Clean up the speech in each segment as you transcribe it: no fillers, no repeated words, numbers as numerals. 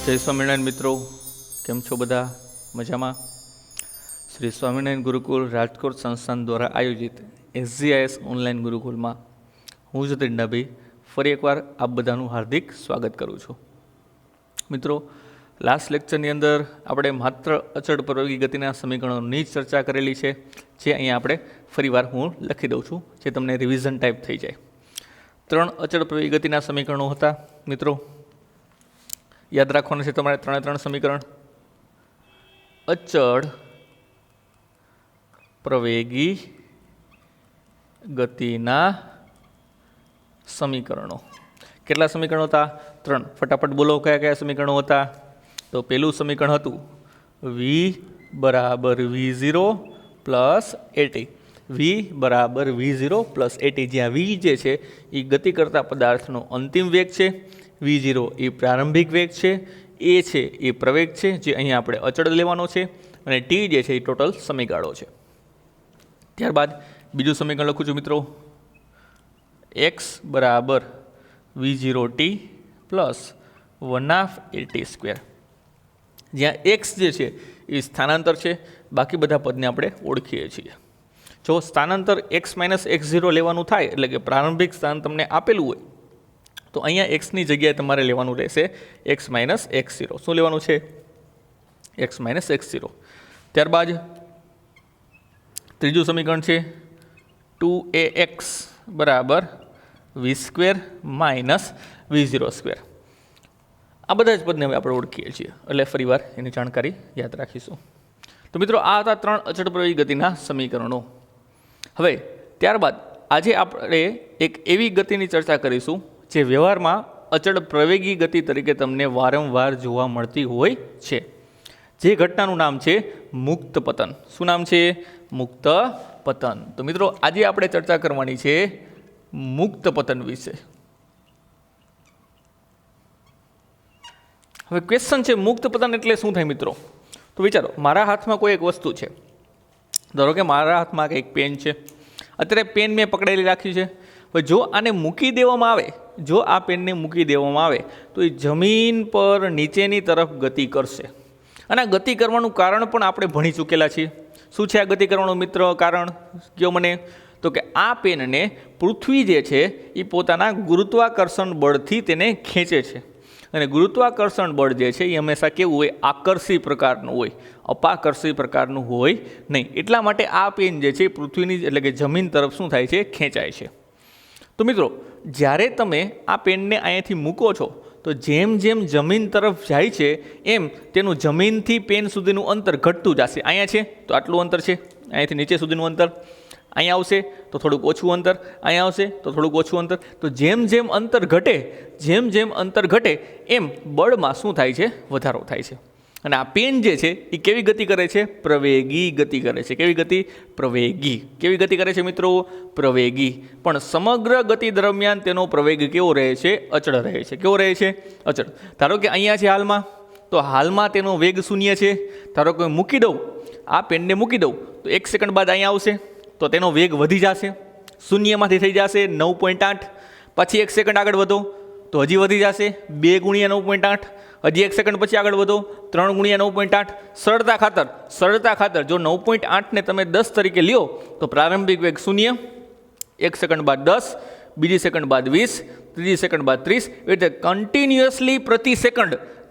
જય સ્વામિનારાયણ મિત્રો, કેમ છો બધા? મજામાં? શ્રી સ્વામિનારાયણ ગુરુકુળ રાજકોટ સંસ્થાન દ્વારા આયોજિત SGIS ઓનલાઈન ગુરુકુળમાં હું જતીન ડાભી ફરી એકવાર આપ બધાનું હાર્દિક સ્વાગત કરું છું. મિત્રો, લાસ્ટ લેક્ચરની અંદર આપણે માત્ર અચળ પ્રયોગી ગતિના સમીકરણોની જ ચર્ચા કરેલી છે, જે અહીંયા આપણે ફરીવાર હું લખી દઉં છું, જે તમને રિવિઝન ટાઈપ થઈ જાય. 3 અચળ પ્રયોગી ગતિના સમીકરણો હતા. મિત્રો, યાદ રાખવાનું છે તમારે 3 સમીકરણ. અચળ પ્રવેગી ગતિના સમીકરણો. કેટલા સમીકરણો હતા? 3. ફટાફટ બોલો, કયા કયા સમીકરણો હતા? તો પહેલું સમીકરણ હતું v બરાબર v0 પ્લસ at. v બરાબર v0 પ્લસ at, જ્યાં v જે છે એ ગતિ કરતા પદાર્થનો અંતિમ વેગ છે, v0 એ પ્રારંભિક વેગ છે, a છે એ પ્રવેગ છે, જે અહીંયા આપણે અચળ લેવાનો છે, અને t જે છે એ ટોટલ સમયગાળો છે. ત્યારબાદ બીજું સમીકરણ લખું છું મિત્રો, x બરાબર v0t પ્લસ 1/at², જ્યાં x જે છે એ સ્થાનાંતર છે, બાકી બધા પદને આપણે ઓળખીએ છીએ. જો સ્થાનાંતર x - x0 લેવાનું થાય, એટલે કે પ્રારંભિક સ્થાન તમને આપેલું હોય, તો અહીંયા xની જગ્યાએ તમારે લેવાનું રહેશે x - x0. શું લેવાનું છે? x - x0. ત્યારબાદ ત્રીજું સમીકરણ છે 2ax બરાબર v² - v0². આ બધા જ પદને હવે આપણે ઓળખીએ છીએ, એટલે ફરીવાર એની જાણકારી યાદ રાખીશું. તો મિત્રો, આ હતા 3 અચળ પ્રવેગી ગતિના સમીકરણો. હવે ત્યારબાદ આજે આપણે એક એવી ગતિની ચર્ચા કરીશું જે વ્યવહારમાં અચળ પ્રવેગી ગતિ તરીકે તમને વારંવાર જોવા મળતી હોય છે. જે ઘટનાનું નામ છે મુક્ત પતન. શું નામ છે? મુક્ત પતન. તો મિત્રો, આજે આપણે ચર્ચા કરવાની છે મુક્ત પતન વિશે. હવે ક્વેશ્ચન છે, મુક્ત પતન એટલે શું થાય મિત્રો? તો વિચારો, મારા હાથમાં કોઈ એક વસ્તુ છે. ધારો કે મારા હાથમાં એક પેન છે. અત્યારે પેન મેં પકડેલી રાખી છે. હવે જો આને મૂકી દેવામાં આવે, જો આ પેનને મૂકી દેવામાં આવે, તો એ જમીન પર નીચેની તરફ ગતિ કરશે. અને આ ગતિ કરવાનું કારણ પણ આપણે ભણી ચૂકેલા છીએ. શું છે આ ગતિ કરવાનું મિત્ર કારણ? કયો મને. તો કે આ પેનને પૃથ્વી જે છે એ પોતાના ગુરુત્વાકર્ષણ બળથી તેને ખેંચે છે. અને ગુરુત્વાકર્ષણ બળ જે છે એ હંમેશા કેવું હોય? આકર્ષી પ્રકારનું હોય, અપાકર્ષી પ્રકારનું હોય નહીં. એટલા માટે આ પેન જે છે પૃથ્વીની એટલે કે જમીન તરફ શું થાય છે? ખેંચાય છે. તો મિત્રો, જ્યારે તમે આ પેનને અહીંયાથી મૂકો છો, તો જેમ જેમ જમીન તરફ જાય છે એમ તેનું જમીનથી પેન સુધીનું અંતર ઘટતું જશે. અહીંયા છે તો આટલું અંતર છે, અહીંયાથી નીચે સુધીનું અંતર. અહીંયા આવશે તો થોડુંક ઓછું અંતર, અહીંયા આવશે તો થોડુંક ઓછું અંતર. તો જેમ જેમ અંતર ઘટે, જેમ જેમ અંતર ઘટે એમ બળમાં શું થાય છે? વધારો થાય છે. અને આ પેન જે છે એ કેવી ગતિ કરે છે? પ્રવેગી ગતિ કરે છે. કેવી ગતિ? પ્રવેગી. કેવી ગતિ કરે છે મિત્રો? પ્રવેગી. પણ સમગ્ર ગતિ દરમિયાન તેનો પ્રવેગ કેવો રહે છે? અચળ રહે છે. કેવો રહે છે? અચળ. ધારો કે અહીંયા છે હાલમાં, તો હાલમાં તેનો વેગ 0 છે. ધારો કે મૂકી દઉં, આ પેનને મૂકી દઉં, તો 1 સેકન્ડ બાદ અહીંયા આવશે તો તેનો વેગ વધી જશે, 0માંથી થઈ જશે 9.8. પછી 1 સેકન્ડ આગળ વધો તો હજી વધી જશે 2 × 9.8. હજી 1 સેકન્ડ પછી આગળ વધો 3 × 9.8. સરળતા ખાતર જો 9.8ને તમે 10 તરીકે લ્યો તો પ્રારંભિક વેગ 0, 1 સેકન્ડ બાદ 10, બીજી સેકન્ડ બાદ 20, ત્રીજી સેકન્ડ બાદ 30. એટલે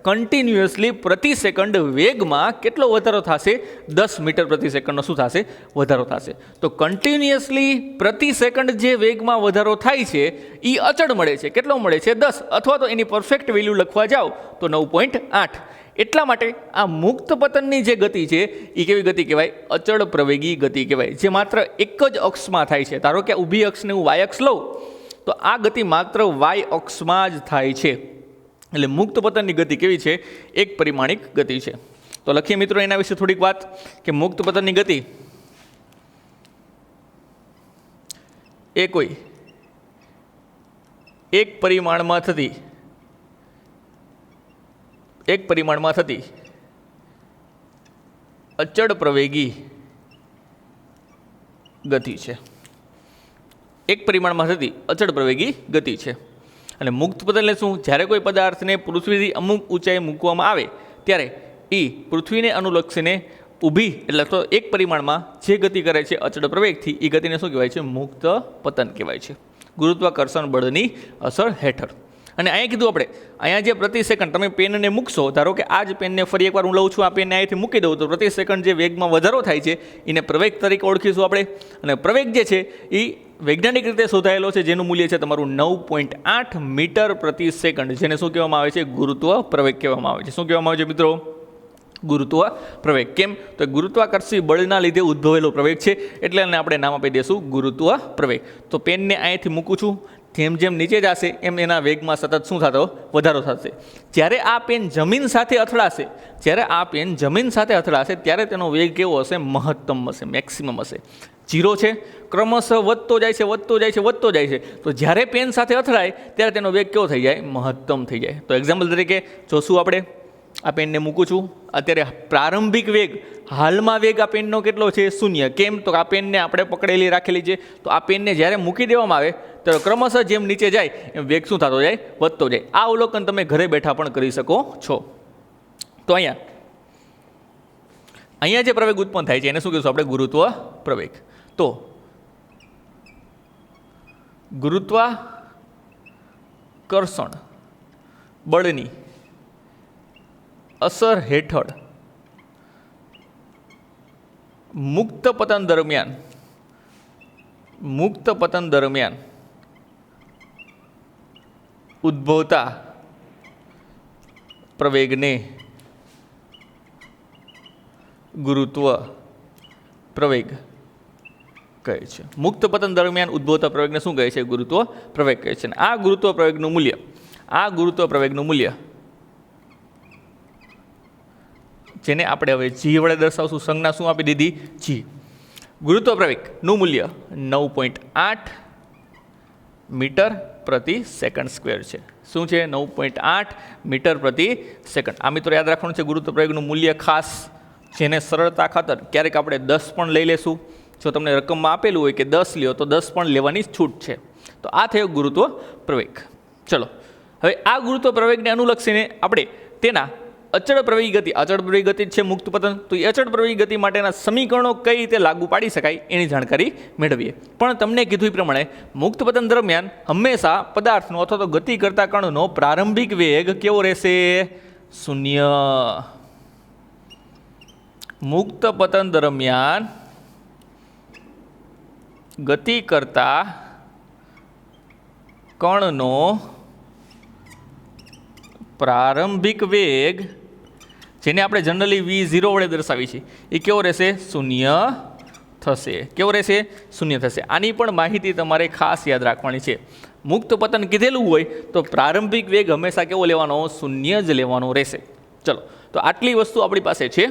કન્ટિન્યુઅસલી પ્રતિ સેકન્ડ વેગમાં કેટલો વધારો થશે? 10 મીટર પ્રતિ સેકન્ડનો શું થશે? વધારો થશે. તો કન્ટિન્યુઅસલી પ્રતિ સેકન્ડ જે વેગમાં વધારો થાય છે એ અચળ મળે છે. કેટલો મળે છે? 10, અથવા તો એની પરફેક્ટ વેલ્યુ લખવા જાઓ તો 9.8. એટલા માટે આ મુક્ત પતનની જે ગતિ છે એ કેવી ગતિ કહેવાય? અચળ પ્રવેગી ગતિ કહેવાય, જે માત્ર એક જ અક્ષમાં થાય છે. ધારો કે ઊભી અક્ષને હું y અક્ષ લઉં તો આ ગતિ માત્ર y અક્ષમાં જ થાય છે. એટલે મુક્ત પતનની ગતિ કેવી છે? એક પરિમાણિક ગતિ છે. તો લખીએ મિત્રો એના વિશે થોડીક વાત, કે મુક્ત પતનની ગતિ એ કોઈ એક પરિમાણમાં થતી અચળ પ્રવેગી ગતિ છે. એક પરિમાણમાં થતી અચળ પ્રવેગી ગતિ છે. અને મુક્ત પતન એટલે શું? જ્યારે કોઈ પદાર્થને પૃથ્વીથી અમુક ઊંચાઈ મૂકવામાં આવે ત્યારે એ પૃથ્વીને અનુલક્ષીને ઊભી એટલે તો એક પરિમાણમાં જે ગતિ કરે છે અચળ પ્રવેગથી, એ ગતિને શું કહેવાય છે? મુક્ત પતન કહેવાય છે, ગુરુત્વાકર્ષણ બળની અસર હેઠળ. અને અહીંયા કીધું આપણે, અહીંયા જે પ્રતિ સેકન્ડ તમે પેનને મૂકશો, ધારો કે આ જ પેનને ફરી એકવાર હું લઉં છું, આ પેનને અહીંથી મૂકી દઉં, તો પ્રતિ સેકન્ડ જે વેગમાં વધારો થાય છે એને પ્રવેગ તરીકે ઓળખીશું આપણે. અને પ્રવેગ જે છે એ વૈજ્ઞાનિક રીતે શોધાયેલો છે, જેનું મૂલ્ય છે તમારું 9.8 મીટર પ્રતિ સેકન્ડ, જેને શું કહેવામાં આવે છે? ગુરુત્વ પ્રવેગ કહેવામાં આવે છે. શું કહેવામાં આવે છે મિત્રો? ગુરુત્વ પ્રવેગ. કેમ? તો ગુરુત્વાકર્ષી બળના લીધે ઉદ્ભવેલો પ્રવેગ છે, એટલે આપણે નામ આપી દઈશું ગુરુત્વ પ્રવેગ. તો પેનને અહીંથી મૂકું છું, જેમ જેમ નીચે જશે એમ એના વેગમાં સતત શું થતો? વધારો થશે. જ્યારે આ પેન જમીન સાથે અથડાશે, ત્યારે તેનો વેગ કેવો હશે? મહત્તમ હશે, મેક્સિમમ હશે. 0 છે, ક્રમશઃ વધતો જાય છે. તો જ્યારે પેન સાથે અથડાય ત્યારે તેનો વેગ કેવો થઈ જાય? મહત્તમ થઈ જાય. તો એક્ઝામ્પલ તરીકે જોશું આપણે, આ પેનને મૂકું છું, અત્યારે પ્રારંભિક વેગ, હાલમાં વેગ આ પેનનો કેટલો છે? 0. કેમ? તો આ પેનને આપણે પકડેલી રાખેલી છે, તો આ પેનને જ્યારે મૂકી દેવામાં આવે ત્યારે ક્રમશઃ જેમ નીચે જાય એમ વેગ શું થતો જાય? વધતો જાય. આ અવલોકન તમે ઘરે બેઠા પણ કરી શકો છો. તો અહીંયા જે પ્રવેગ ઉત્પન્ન થાય છે એને શું કહીશું આપણે? ગુરુત્વ પ્રવેગ. તો ગુરુત્વાકર્ષણ બળની અસર હેઠળ મુક્ત પતન દરમિયાન ઉદ્ભવતા પ્રવેગને ગુરુત્વ પ્રવેગ કહે છે. મુક્ત પતન દરમિયાન ઉદ્ભવતા પ્રવેગને શું કહે છે? ગુરુત્વ પ્રવેગ કહે છે. આ ગુરુત્વ પ્રવેગનું મૂલ્ય જેને આપણે હવે જી વડે દર્શાવશું, સંજ્ઞા શું આપી દીધી? જી. ગુરુત્વ પ્રવેગનું મૂલ્ય 9.8 મીટર પ્રતિ સેકન્ડ સ્ક્વેર છે. શું છે? 9.8 મીટર પ્રતિ સેકન્ડ. આ મિત્રો યાદ રાખવાનું છે ગુરુત્વ પ્રવેગનું મૂલ્ય ખાસ, જેને સરળતા ખાતર ક્યારેક આપણે 10 પણ લઈ લેશું. જો તમને રકમમાં આપેલું હોય કે 10 લ્યો તો 10 પણ લેવાની છૂટ છે. તો આ થયો ગુરુત્વ પ્રવેગ. ચલો, હવે આ ગુરુત્વ પ્રવેગને અનુલક્ષીને આપણે તેના અચળ પ્રવેગી ગતિ છે મુક્ત પતન. તો એ અચળ પ્રવેગી ગતિ માટેના સમીકરણો કઈ રીતે લાગુ પાડી શકાય એની જાણકારી મેળવીએ. પણ તમને કીધું એ પ્રમાણે મુક્ત પતન દરમિયાન હંમેશા પદાર્થનો અથવા તો ગતિ કરતા કણનો પ્રારંભિક વેગ કેવો રહેશે? 0. મુક્ત પતન દરમિયાન ગતિ કરતા કણનો પ્રારંભિક વેગ, જેને આપણે જનરલી V0 વડે દર્શાવી છે, એ કેવો રહેશે? 0 થશે. કેવો રહેશે? 0 થશે. આની પણ માહિતી તમારે ખાસ યાદ રાખવાની છે. મુક્ત પતન કીધેલું હોય તો પ્રારંભિક વેગ હંમેશા કેવો લેવાનો? 0 જ લેવાનો રહેશે. ચલો, તો આટલી વસ્તુ આપણી પાસે છે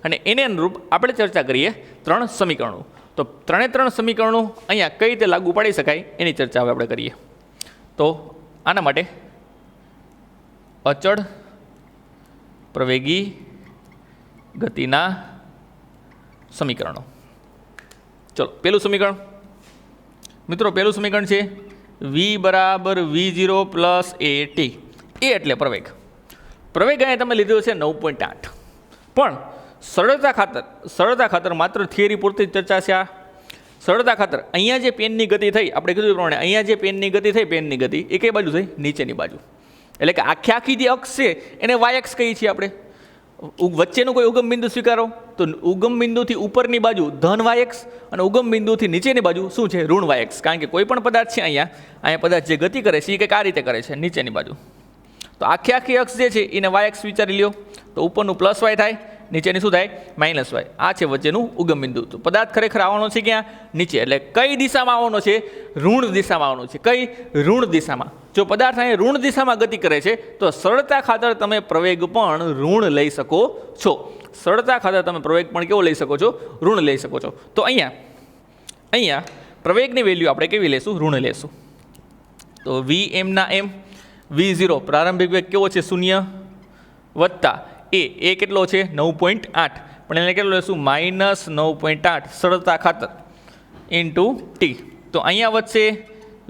અને એને અનુરૂપ આપણે ચર્ચા કરીએ 3 સમીકરણો. તો 3 સમીકરણો અહીંયા કઈ રીતે લાગુ પાડી શકાય એની ચર્ચા હવે આપણે કરીએ. તો આના માટે અચળ પ્રવેગી ગતિના સમીકરણો. ચલો, પહેલું સમીકરણ મિત્રો, પહેલું સમીકરણ છે v બરાબર v0 પ્લસ at. એ એટલે પ્રવેગ. અહીંયા તમે લીધો છે 9.8. પણ સરળતા ખાતર માત્ર થિયરી પૂરતી જ ચર્ચા છે. આ સરળતા ખાતર અહીંયા જે પેનની ગતિ થઈ, આપણે કીધું પ્રમાણે અહીંયા જે પેનની ગતિ થઈ, પેનની ગતિ એ કઈ બાજુ થઈ? નીચેની બાજુ. એટલે કે આખી જે અક્ષ છે એને વાયક્ષ કહીએ છીએ આપણે. વચ્ચેનું કોઈ ઉગમ બિંદુ સ્વીકારો તો ઉગમ બિંદુથી ઉપરની બાજુ ધન વાયક્ષ અને ઉગમ બિંદુથી નીચેની બાજુ શું છે? ઋણ વાયક્ષ. કારણ કે કોઈ પણ પદાર્થ છે અહીંયા પદાર્થ જે ગતિ કરે છે એ કંઈક આ રીતે કરે છે, નીચેની બાજુ. તો આખી અક્ષ જે છે એને વાયક્ષ વિચારી લ્યો, તો ઉપરનું પ્લસ વાય થાય, નીચેની શું થાય? Minus Y. આ છે વચ્ચેનું ઉગમ બિંદુ. તો પદાર્થ ખરેખર આવવાનો છે ક્યાં? નીચે. એટલે કઈ દિશામાં આવવાનો છે? ઋણ દિશામાં આવવાનો છે. કઈ? ઋણ દિશામાં. જો પદાર્થ અહીં ઋણ દિશામાં ગતિ કરે છે તો સરળતા ખાતર તમે પ્રવેગ પણ ઋણ લઈ શકો છો. કેવો લઈ શકો છો? ઋણ લઈ શકો છો. તો અહીંયા પ્રવેગની વેલ્યુ આપણે કેવી લેશું? ઋણ લેશું. તો v m ના m, v0 પ્રારંભિક વેગ કેવો છે? 0 વત્તા એ કેટલો છે? 9.8. પણ એને કેટલો લેશું? -9.8 સરળતા ખાતર ઇન્ટુ t. તો અહીંયા વધશે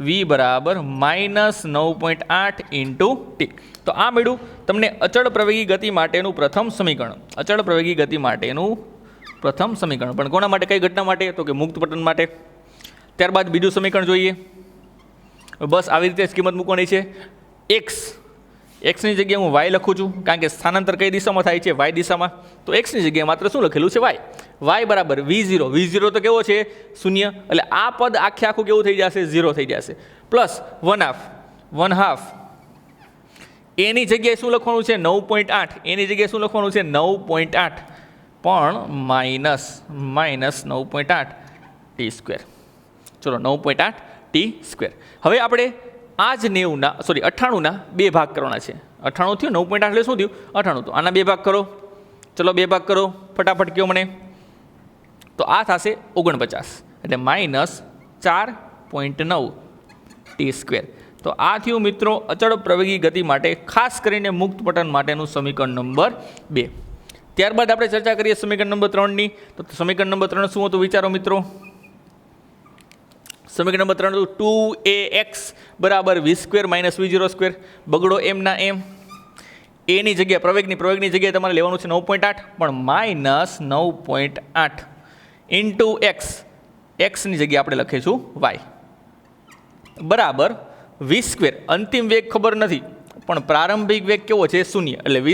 વી બરાબર -9.8 ઇન્ટુ ટી. તો આ મળ્યું તમને અચળ પ્રવેગી ગતિ માટેનું પ્રથમ સમીકરણ. અચળ પ્રવેગી ગતિ માટેનું પ્રથમ સમીકરણ. પણ કોના માટે, કઈ ઘટના માટે? તો કે મુક્ત પતન માટે. ત્યારબાદ બીજું સમીકરણ જોઈએ. બસ આવી રીતે જ કિંમત મૂકવાની છે. એક્સની જગ્યાએ હું વાય લખું છું, કારણ કે સ્થાનાંતર કઈ દિશામાં થાય છે? વાય દિશામાં. તો એક્સની જગ્યાએ માત્ર શું લખેલું છે? વાય. વાય બરાબર V0. V0 તો કેવો છે? શૂન્ય. એટલે આ પદ આખે આખું કેવું થઈ જશે? 0 થઈ જશે. પ્લસ 1/2 એની જગ્યાએ શું લખવાનું છે? 9.8. એની જગ્યાએ શું લખવાનું છે? 9.8 પણ -9.8 t². ચલો 9.8 t². હવે આપણે આ જ 98ના 2 ભાગ કરવાના છે. 98 થયું, 9.8 એટલે શું થયું? 98. તો આના 2 ભાગ કરો. ચલો 2 ભાગ કરો ફટાફટ કયો મને. તો આ થશે 49 એટલે -4.9 t². તો આ થયું મિત્રો અચળ પ્રવેગી ગતિ માટે ખાસ કરીને મુક્ત પતન માટેનું સમીકરણ નંબર 2. ત્યારબાદ આપણે ચર્ચા કરીએ સમીકરણ નંબર 3ની. તો સમીકરણ નંબર 3 શું હતું વિચારો મિત્રો? સમીકરણ નંબર 3 હતું 2ax બરાબર v² - v0². બગડો એમના એમ. એની જગ્યાએ પ્રવેગની જગ્યાએ તમારે લેવાનું છે 9.8 પણ -9.8 ઇન્ટુ એક્સ. એક્સની જગ્યાએ આપણે લખીશું વાય બરાબર v². અંતિમ વેગ ખબર નથી પણ પ્રારંભિક વેગ કેવો છે? 0. એટલે v²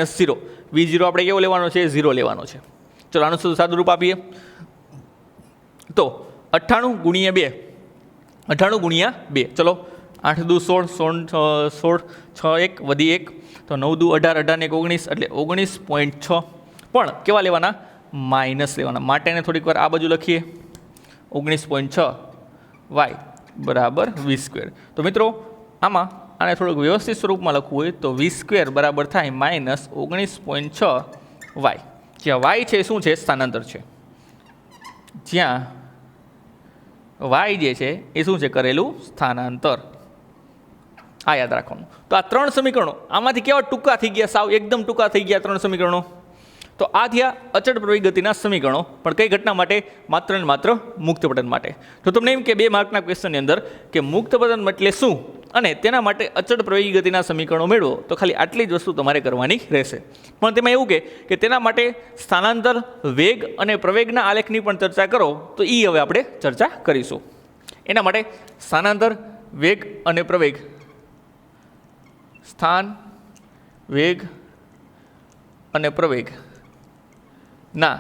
- 0. v0 આપણે કેવો લેવાનો છે? 0 લેવાનો છે. ચલો આનું સાદું રૂપ આપીએ તો 98 ગુણ્યા 2. 98 ગુણ્યા 2. ચલો 8 દુ 16, 16 6 1 વધી 1 તો 9 દુ 18, 18 ને 19 એટલે 19.6. પણ કેવા લેવાના? માઇનસ લેવાના. માટેને થોડીક વાર આ બાજુ લખીએ. 19.6 વાય બરાબર v². તો મિત્રો આમાં આને થોડુંક વ્યવસ્થિત સ્વરૂપમાં લખવું હોય તો v² બરાબર થાય -19.6 વાય. જ્યાં વાય છે શું છે? સ્થાનાંતર છે. જ્યાં વાય જે છે એ શું છે? કરેલું સ્થાનાંતર. આ યાદ રાખવાનું. તો આ 3 સમીકરણો આમાંથી કેવા ટૂંકા થઈ ગયા? સાવ એકદમ ટૂંકા થઈ ગયા 3 સમીકરણો. તો આ થયા અચળ પ્રવેગી ગતિના સમીકરણો. પણ કઈ ઘટના માટે? માત્ર ને માત્ર મુક્ત પતન માટે. તો તમને એમ કે 2 માર્કના ક્વેશ્ચનની અંદર કે મુક્ત પતન એટલે શું અને તેના માટે અચળ પ્રવેગી ગતિના સમીકરણો મેળવો, તો ખાલી આટલી જ વસ્તુ તમારે કરવાની રહેશે. પણ તેમાં એવું કે તેના માટે સ્થાનાંતર, વેગ અને પ્રવેગના આલેખની પણ ચર્ચા કરો, તો એ હવે આપણે ચર્ચા કરીશું. એના માટે સ્થાનાંતર, વેગ અને પ્રવેગ, સ્થાન, વેગ અને પ્રવેગ ના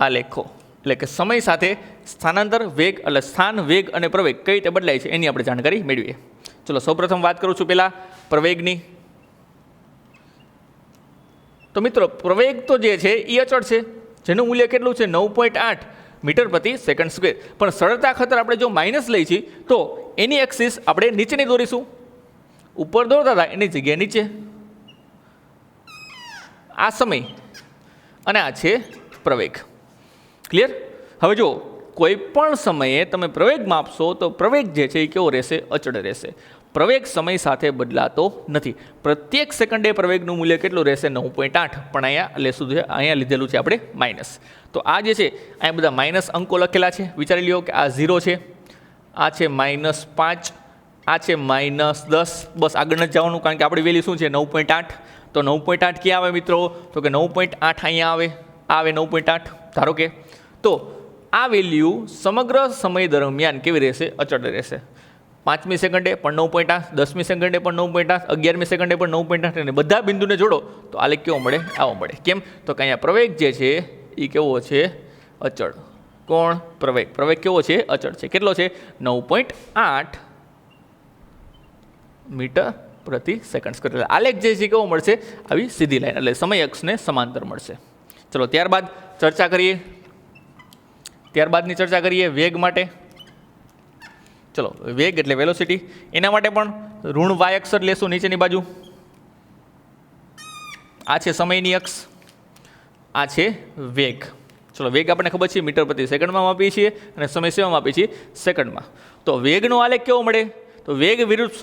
આલેખો એટલે કે સમય સાથે સ્થાનાંતર, વેગ એટલે સ્થાન, વેગ અને પ્રવેગ કઈ રીતે બદલાય છે એની આપણે જાણકારી મેળવીએ. ચલો સૌપ્રથમ વાત કરું છું પહેલાં પ્રવેગની. તો મિત્રો પ્રવેગ તો જે છે એ અચળ છે, જેનું મૂલ્ય કેટલું છે? 9.8 મીટર/સેકન્ડ². પણ સરળતા ખાતર આપણે જો માઇનસ લઈ છીએ તો એની એક્સિસ આપણે નીચેની દોરીશું. ઉપર દોરતા હતા એની જગ્યાએ નીચે. આ સમય અને આ છે પ્રવેગ. ક્લિયર? હવે જો કોઈ પણ સમયે તમે પ્રવેગ માપશો તો પ્રવેગ જે છે એ કેવો રહેશે? અચળ રહેશે. પ્રવેગ સમય સાથે બદલાતો નથી. પ્રત્યેક સેકન્ડે પ્રવેગનું મૂલ્ય કેટલું રહેશે? 9.8. પણ અહીંયા લેશું છે, અહીંયા લીધેલું છે આપણે માઇનસ. તો આ જે છે અહીંયા બધા માઇનસ અંકો લખેલા છે. વિચારી લ્યો કે આ 0 છે, આ છે -5, આ છે -10. બસ આગળ નથી જવાનું કારણ કે આપણી વેલ્યુ શું છે? 9.8. તો 9.8 ક્યાં આવે મિત્રો? તો કે 9.8 અહીંયા આવે 9.8 ધારો કે. તો આ વેલ્યુ સમગ્ર સમય દરમિયાન કેવી રહેશે? અચળ રહેશે. 5મી સેકન્ડે પણ 9.8, 10મી સેકન્ડે પણ 9.8, 11મી સેકન્ડે પણ 9.8 અને બધા બિંદુને જોડો તો આલેખ કેવો મળે? આવો મળે. કેમ? તો કે અહીંયા પ્રવેગ જે છે એ કેવો છે? અચળ. કોણ? પ્રવેગ. પ્રવેગ કેવો છે? અચળ છે. કેટલો છે? 9.8 મીટર/સેકન્ડ². એટલે આલેખ જે છે કેવો મળશે? આવી સીધી લાઈન એટલે સમય અક્ષને સમાંતર મળશે. ચલો ત્યારબાદ ચર્ચા કરીએ. ત્યારબાદની ચર્ચા કરીએ વેગ માટે. ચલો વેગ એટલે વેલોસિટી. એના માટે પણ ઋણ વાય અક્ષર લેશું નીચેની બાજુ. આ છે સમયની અક્ષ, આ છે વેગ. ચલો વેગ આપણને ખબર છે મીટર/સેકન્ડમાં માપીએ છીએ અને સમય સેવામાં માપીએ છીએ સેકન્ડમાં. તો વેગનો આલેખ કેવો મળે? તો વેગ વિરુદ્ધ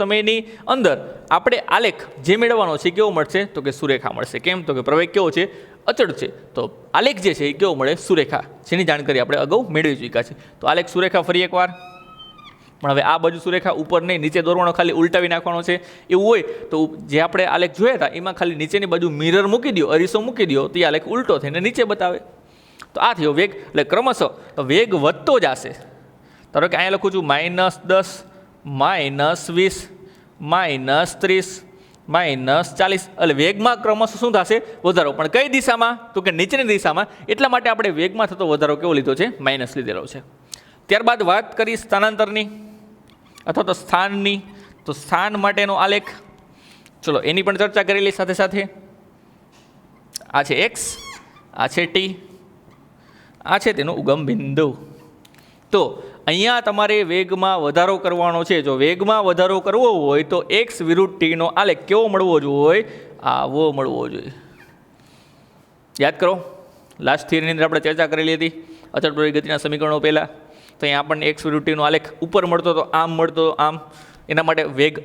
સમયની અંદર આપણે આલેખ જે મેળવવાનો છે કેવો મળશે? તો કે સુરેખા મળશે. કેમ? તો કે પ્રવેગ કેવો છે? અચળ છે તો આલેખ જે છે એ કેવો મળે? સુરેખા, જેની જાણકારી આપણે અગાઉ મેળવી ચૂક્યા છે. તો આલેખ સુરેખા ફરી એકવાર, પણ હવે આ બાજુ સુરેખા ઉપર નહીં, નીચે દોરવાનો, ખાલી ઉલટાવી નાખવાનો છે. એવું હોય તો જે આપણે આલેખ જોયા હતા એમાં ખાલી નીચેની બાજુ મિરર મૂકી દો, અરીસો મૂકી દો, તો એ આલેખ ઉલટો થઈને નીચે બતાવે. તો આ થયો વેગ. એટલે ક્રમશઃ વેગ વધતો જશે. ધારો કે અહીંયા લખું છું -10, -20, -30, -40. એટલે વેગમાં ક્રમશઃ શું થશે? વધારો. પણ કઈ દિશામાં? તો કે નીચેની દિશામાં. એટલા માટે આપણે વેગમાં થતો વધારો કેવો લીધો છે? માઇનસ લીધેલો છે. ત્યારબાદ વાત કરી સ્થાનાંતરની અથવા તો સ્થાનની. તો સ્થાન માટેનો આલેખ, ચલો એની પણ ચર્ચા કરેલી સાથે સાથે. આ છે x, આ છે t, આ છે તેનો ઉગમ બિંદુ. તો અહીંયા તમારે વેગમાં વધારો કરવાનો છે. જો વેગમાં વધારો કરવો હોય તો x વિરુદ્ધ t નો આલેખ કેવો મળવો જોઈએ? આવો મળવો જોઈએ. યાદ કરો, લાસ્ટ થિયરીની અંદર આપણે ચર્ચા કરેલી હતી અચળ પ્રવેગ ગતિના સમીકરણો પહેલાં. તો અહીંયા આપણને x વિરુદ્ધ t નો આલેખ ઉપર મળતો તો આમ મળતો આમ. એના માટે વેગ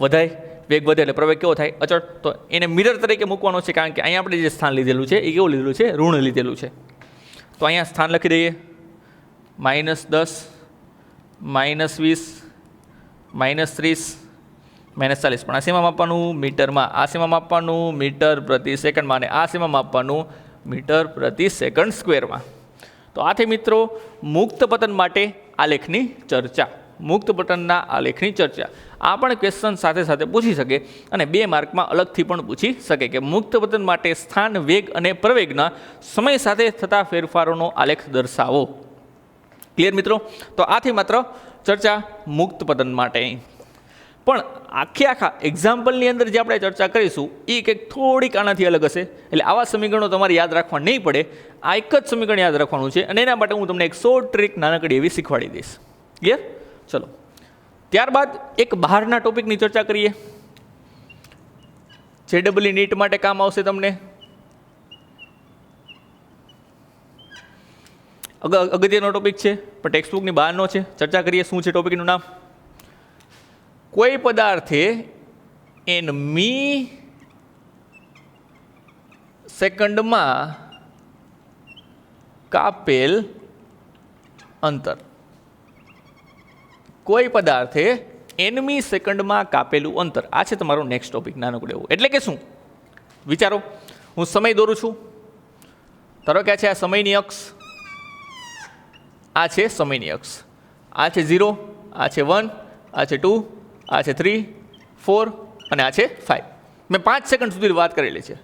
વધાય, વેગ વધે એટલે પ્રવેગ કેવો થાય? અચળ. તો એને મિરર તરીકે મૂકવાનો છે, કારણ કે અહીંયા આપણે જે સ્થાન લીધેલું છે એ કેવું લીધેલું છે? ઋણ લીધેલું છે. તો અહીંયા સ્થાન લખી દઈએ -10, -20, -30, -40. પણ આ શેમાં માપવાનું? મીટરમાં. આ શેમાં માપવાનું? મીટર પ્રતિ સેકન્ડમાં. અને આ શેમાં માપવાનું? મીટર પ્રતિ સેકન્ડ સ્ક્વેરમાં. તો આથી મિત્રો મુક્ત પતન માટે આલેખની ચર્ચા, મુક્ત પતનના આલેખની ચર્ચા. આ પણ ક્વેશ્ચન સાથે સાથે પૂછી શકે અને 2 માર્કમાં અલગથી પણ પૂછી શકે કે મુક્ત પતન માટે સ્થાન, વેગ અને પ્રવેગના સમય સાથે થતા ફેરફારોનો આલેખ દર્શાવો. ક્લિયર મિત્રો? તો આથી માત્ર ચર્ચા મુક્ત પતન માટે. પણ આખા એક્ઝામ્પલની અંદર જે આપણે ચર્ચા કરીશું એ કંઈક થોડીક આનાથી અલગ હશે. એટલે આવા સમીકરણો તમારે યાદ રાખવા નહીં પડે. આ એક જ સમીકરણ યાદ રાખવાનું છે અને એના માટે હું તમને એક શોર્ટ ટ્રીક નાનકડી એવી શીખવાડી દઈશ. ક્લિયર? ચલો, ત્યારબાદ એક બહારના ટોપિકની ચર્ચા કરીએ. JEE નીટ માટે કામ આવશે તમને. અગત્યનો ટોપિક છે પણ ટેક્સ્ટબુકની બહારનો છે. ચર્ચા કરીએ શું છે ટોપિકનું નામ. કોઈ પદાર્થે મી સેકન્ડમાં કાપેલ અંતર. કોઈ પદાર્થે મી સેકન્ડમાં કાપેલું અંતર. આ છે તમારો નેક્સ્ટ ટોપિક નાનકડું એવું. એટલે કે શું? વિચારો, હું સમય દોરું છું. ધારો કે છે આ સમયની અક્ષ, આ છે સમયની અક્ષ. આ છે 0, આ છે 1, આ છે 2, આ છે 3, 4 અને આ છે 5. મેં 5 સેકન્ડ સુધી વાત કરેલી છે.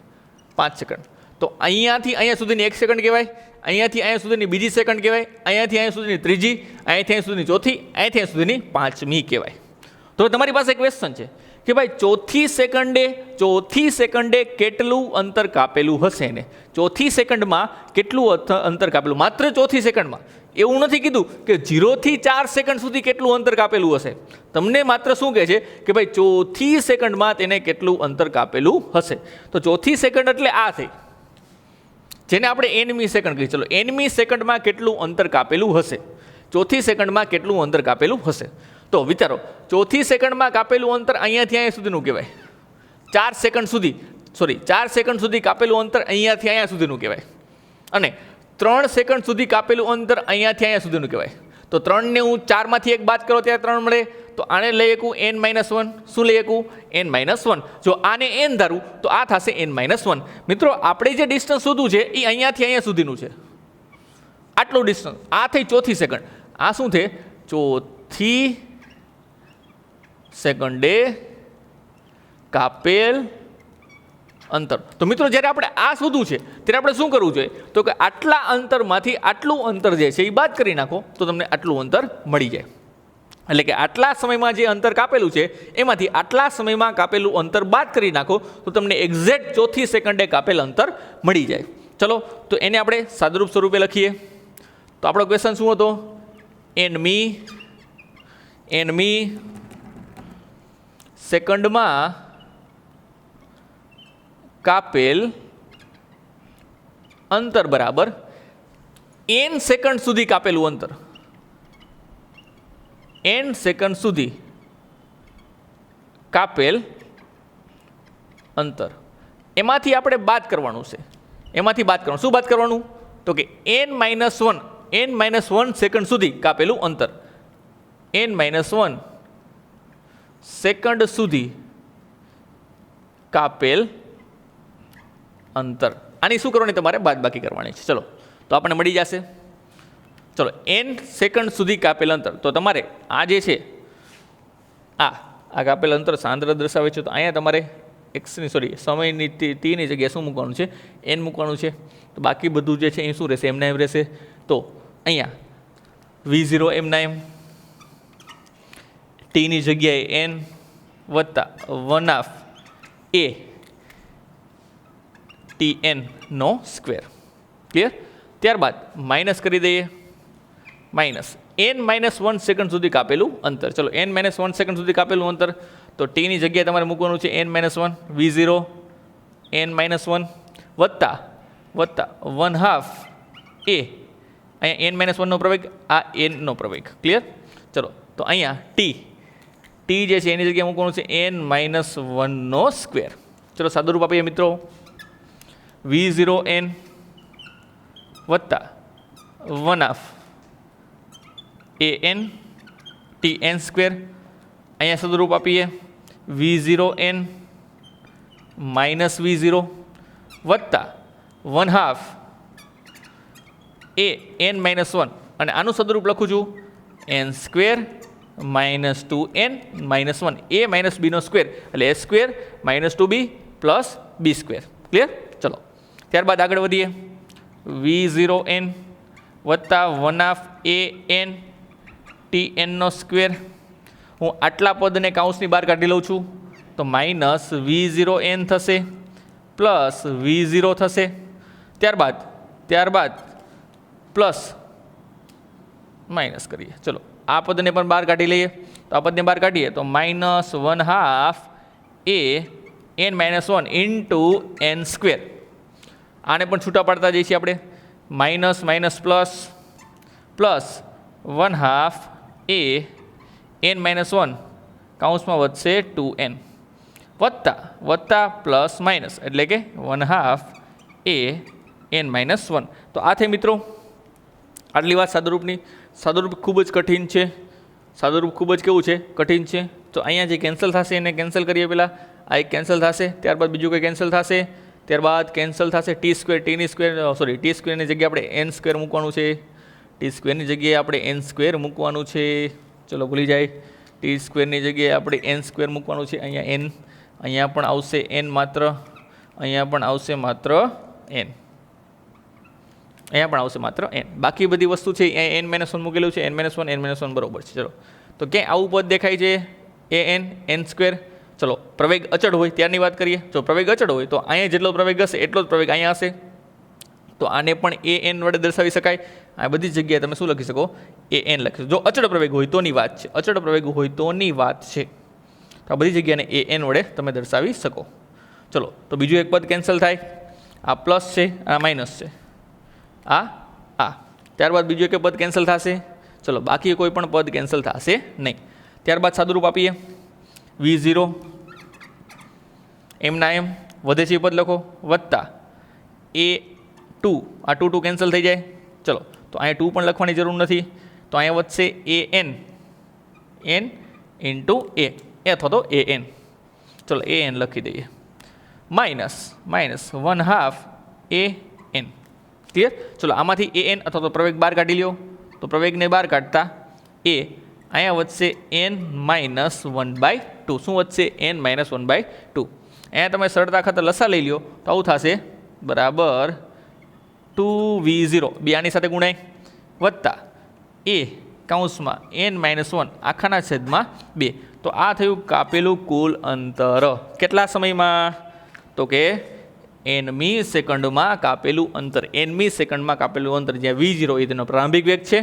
5 સેકન્ડ. તો અહીંયાથી અહીંયા સુધીની 1 સેકન્ડ કહેવાય, અહીંયાથી અહીંયા સુધીની બીજી સેકન્ડ કહેવાય, અહીંયાથી અહીંયા સુધીની ત્રીજી, અહીંયાથી અહીંયા સુધીની ચોથી, અહીંયાથી અહીંયા સુધીની પાંચમી કહેવાય. તો તમારી પાસે ક્વેશ્ચન છે કે ભાઈ ચોથી સેકન્ડે કેટલું અંતર કાપેલું હશે ને? ચોથી સેકન્ડમાં કેટલું અંતર કાપેલું? માત્ર ચોથી સેકન્ડમાં. એવું નથી કીધું કે 0 થી 4 સેકન્ડ સુધી કેટલું અંતર કાપેલું હશે. તમને માત્ર શું કહે છે કે ભાઈ ચોથી સેકન્ડમાં તેને કેટલું અંતર કાપેલું હશે. તો ચોથી સેકન્ડ એટલે આ થઈ, જેને આપણે nમી સેકન્ડ કહીએ. ચલો, nમી સેકન્ડમાં કેટલું અંતર કાપેલું હશે? ચોથી સેકન્ડમાં કેટલું અંતર કાપેલું હશે? તો વિચારો, ચોથી સેકન્ડમાં કાપેલું અંતર અહીંયાથી અહીંયા સુધીનું કહેવાય. 4 સેકન્ડ સુધી, સોરી 4 સેકન્ડ સુધી કાપેલું અંતર અહીંયાથી અહીંયા સુધીનું કહેવાય. અને 3 સેકન્ડ સુધી કાપેલું અંતર અહીંયાથી અહીંયા સુધીનું કહેવાય. તો 3 ને હું 4 માંથી 1 બાદ કરો ત્યારે 3 મળે. તો આને લઈ શકું n-1. શું લઈ શકું? n-1. જો આને n ધારું તો આ થશે n-1. મિત્રો, આપણે જે ડિસ્ટન્સ શોધવું છે એ અહીંયાથી અહીંયા સુધીનું છે. આટલું ડિસ્ટન્સ. આ થઈ ચોથી સેકન્ડ. આ શું છે? ચોથી સેકન્ડે કાપેલ અંતર. તો મિત્રો, જ્યારે આપણે આ શોધવું છે ત્યારે આપણે શું કરવું જોઈએ? તો કે આટલા અંતરમાંથી આટલું અંતર જે છે એ બાદ કરી નાખો તો તમને આટલું અંતર મળી જાય. એટલે કે આટલા સમયમાં જે અંતર કાપેલું છે એમાંથી આટલા સમયમાં કાપેલું અંતર બાદ કરી નાખો તો તમને એક્ઝેક્ટ ચોથી સેકન્ડે કાપેલ અંતર મળી જાય. ચલો, તો એને આપણે સાદરૂપ સ્વરૂપે લખીએ. તો આપણો ક્વેશ્ચન શું હતો? nમી સેકન્ડમાં કાપેલ અંતર બરાબર n સેકન્ડ સુધી કાપેલું અંતર. n સેકન્ડ સુધી કાપેલ અંતર એમાંથી આપણે બાદ કરવાનું છે. એમાંથી બાદ કરવાનું. શું બાદ કરવાનું? તો કે n-1 સેકન્ડ સુધી કાપેલું અંતર. n-1 સેકન્ડ સુધી કાપેલ અંતર. આની શું કરવાની? તમારે બાદબાકી કરવાની છે. ચલો તો આપણને મળી જશે. ચલો n સેકન્ડ સુધી કાપેલ અંતર. તો તમારે આ જે છે આ કાપેલ અંતર સાંદ્ર દર્શાવે છે. તો અહીંયા તમારે સમયની t ની જગ્યાએ શું મૂકવાનું છે? n મૂકવાનું છે. તો બાકી બધું જે છે એ શું રહેશે? એમના એમ રહેશે. તો અહીંયા v0 એમના એમ, tની જગ્યાએ n વત્તા 1/2 a tn નો સ્ક્વેર. ક્લિયર? ત્યારબાદ માઇનસ કરી દઈએ. n-1 સેકન્ડ સુધી કાપેલું અંતર. ચલો n-1 સેકન્ડ સુધી કાપેલું અંતર. તો tની જગ્યાએ તમારે મૂકવાનું છે n-1 v0 n-1 વત્તા 1/2 a. અહીંયા n-1 નો પ્રવેગ, આ n નો પ્રવેગ. ક્લિયર? ચલો તો અહીંયા t જે છે એની જગ્યાએ મૂકવાનું છે n-1 નો સ્ક્વેર. ચલો સાદુરૂપ આપીએ મિત્રો. v0n વત્તા 1/2 an tn સ્ક્વેર. અહીંયા સાદુરૂપ આપીએ v0n v0 વત્તા 1/2 a n-1. અને આનું સદરૂપ લખું છું n square -2n -1 a minus b નો સ્ક્વેર એટલે a square -2b plus b square. Clear? ચલો ત્યારબાદ આગળ વધીએ. v0n વત્તા 1/2 an tn નો સ્ક્વેર. હું આટલા પદને કાઉન્સની બહાર કાઢી લઉં છું. તો માઇનસ v0n થશે પ્લસ v0 થશે. ત્યારબાદ પ્લસ માઇનસ કરીએ. ચલો આ પદને પણ બહાર કાઢી લઈએ. તો આ પદને બહાર કાઢીએ તો -1/2 a n-1 into n square. આને પણ છૂટા પાડતા જઈએ છીએ આપણે. માઇનસ પ્લસ 1/2 a n-1 કાઉન્સમાં વધશે 2n વત્તા પ્લસ માઇનસ એટલે કે 1/2 a n-1. તો આ થઈ મિત્રો આટલી વાત સાદુરૂપની. સાદુરૂપ ખૂબ જ કઠિન છે. સાદુરૂપ ખૂબ જ કેવું છે? કઠિન છે. તો અહીંયા જે કેન્સલ થશે એને કેન્સલ કરીએ. પહેલાં આ એક કેન્સલ થશે, ત્યારબાદ બીજું કંઈ કેન્સલ થશે, ત્યારબાદ કેન્સલ થશે ટી સ્ક્વેરની જગ્યાએ આપણે n સ્ક્વેર મૂકવાનું છે. ટી સ્ક્વેરની જગ્યાએ આપણે n સ્ક્વેર મૂકવાનું છે. ચલો ભૂલી જાય. ટી સ્ક્વેરની જગ્યાએ આપણે n સ્ક્વેર મૂકવાનું છે. અહીંયા પણ આવશે n માત્ર, અહીંયા પણ આવશે માત્ર n, અહીંયા પણ આવશે માત્ર n. બાકી બધી વસ્તુ છે અહીંયા n-1 મૂકેલું છે. n-1 બરોબર છે. ચલો તો ક્યાંય આવું પદ દેખાય છે n સ્ક્વેર. ચલો પ્રવેગ અચળ હોય ત્યારની વાત કરીએ. જો પ્રવેગ અચળ હોય તો અહીંયા જેટલો પ્રવેગ હશે એટલો જ પ્રવેગ અહીંયા હશે. તો આને પણ an વડે દર્શાવી શકાય. આ બધી જગ્યાએ તમે શું લખી શકો? an લખી શકો. જો અચળ પ્રવેગ હોય તોની વાત છે. અચળ પ્રવેગ હોય તોની વાત છે. તો આ બધી જગ્યાને an વડે તમે દર્શાવી શકો. ચલો તો બીજું એક પદ કેન્સલ થાય. આ પ્લસ છે, આ માઇનસ છે, આ ત્યારબાદ બીજું એક પદ કેન્સલ થશે. ચલો બાકી કોઈ પણ પદ કેન્સલ થશે નહીં. ત્યારબાદ સાદુરૂપ આપીએ. v0 એમના એમ વધે છે એ પદ લખો વત્તા a2. આ 2 કેન્સલ થઈ જાય. ચલો તો અહીંયા 2 પણ લખવાની જરૂર નથી. તો અહીંયા વધશે an ઇન્ટુ a અથવા તો an. ચલો an લખી દઈએ. Minus 1/2 an. ક્લિયર? ચલો આમાંથી an અથવા તો પ્રવેગ બહાર કાઢી લ્યો. તો પ્રવેગને બહાર કાઢતા a અહીંયા વધશે n-1/2. શું વધશે? n-1/2. અહીંયા તમે સરળતા ખાતર લસા લઈ લ્યો તો આવું થશે બરાબર 2v0 બે આની સાથે ગુણાય વત્તા a કાઉન્સમાં n-1 આખાના છેદમાં 2. તો આ થયું કાપેલું કુલ અંતર. કેટલા સમયમાં? તો કે nમી સેકન્ડમાં કાપેલું અંતર. nમી સેકન્ડમાં કાપેલું અંતર. જ્યાં v0 એ તેનો પ્રારંભિક વેગ છે,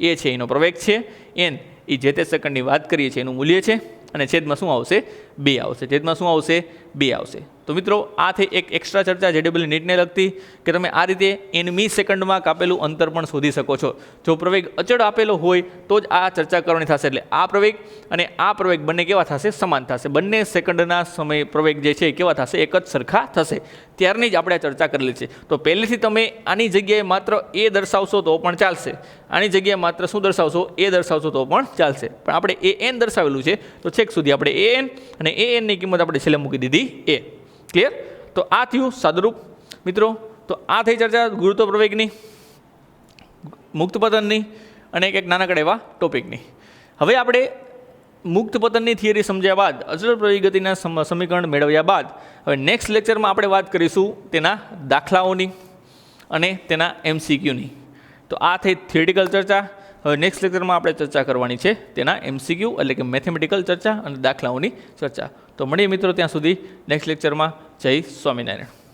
a છે એનો પ્રવેગ છે, n એ જે તે સેકન્ડની વાત કરીએ છીએ એનું મૂલ્ય છે, અને છેદમાં શું આવશે? 2 આવશે. છેદમાં શું આવશે? 2 આવશે. તો તો મિત્રો આ થઈ એક એક્સ્ટ્રા ચર્ચા JEE નીટને લગતી કે તમે આ રીતે એનમી સેકન્ડમાં કાપેલું અંતર પણ શોધી શકો છો. જો પ્રવેગ અચળ આપેલો હોય તો જ આ ચર્ચા કરવાની થશે. એટલે આ પ્રવેગ અને આ પ્રવેગ બંને કેવા થશે? સમાન થશે. બંને સેકન્ડના સમય પ્રવેગ જે છે એ કેવા થશે? એક જ સરખા થશે. ત્યારની જ આપણે આ ચર્ચા કરેલી છે. તો પહેલેથી તમે આની જગ્યાએ માત્ર એ દર્શાવશો તો પણ ચાલશે. આની જગ્યાએ માત્ર શું દર્શાવશો? એ દર્શાવશો તો પણ ચાલશે. પણ આપણે AN દર્શાવેલું છે તો છેક સુધી આપણે AN અને ANની કિંમત આપણે છેલ્લે મૂકી દીધી A. ક્લિયર? તો આ થયું સાદુરૂપ મિત્રો. તો આ થઈ ચર્ચા ગુરુત્વ પ્રવેગની, મુક્ત પતનની અને એક નાનકડા એવા ટોપિકની. હવે આપણે મુક્ત પતનની થિયરી સમજ્યા બાદ, અચળ પ્રવેગ ગતિના સમીકરણ મેળવ્યા બાદ હવે નેક્સ્ટ લેક્ચરમાં આપણે વાત કરીશું તેના દાખલાઓની અને તેના MCQની. તો આ થઈ થિયરિટિકલ ચર્ચા. હવે નેક્સ્ટ લેક્ચરમાં આપણે ચર્ચા કરવાની છે તેના MCQ એટલે કે મેથેમેટિકલ ચર્ચા અને દાખલાઓની ચર્ચા. તો મળીએ મિત્રો ત્યાં સુધી નેક્સ્ટ લેક્ચરમાં. જય સ્વામિનારાયણ.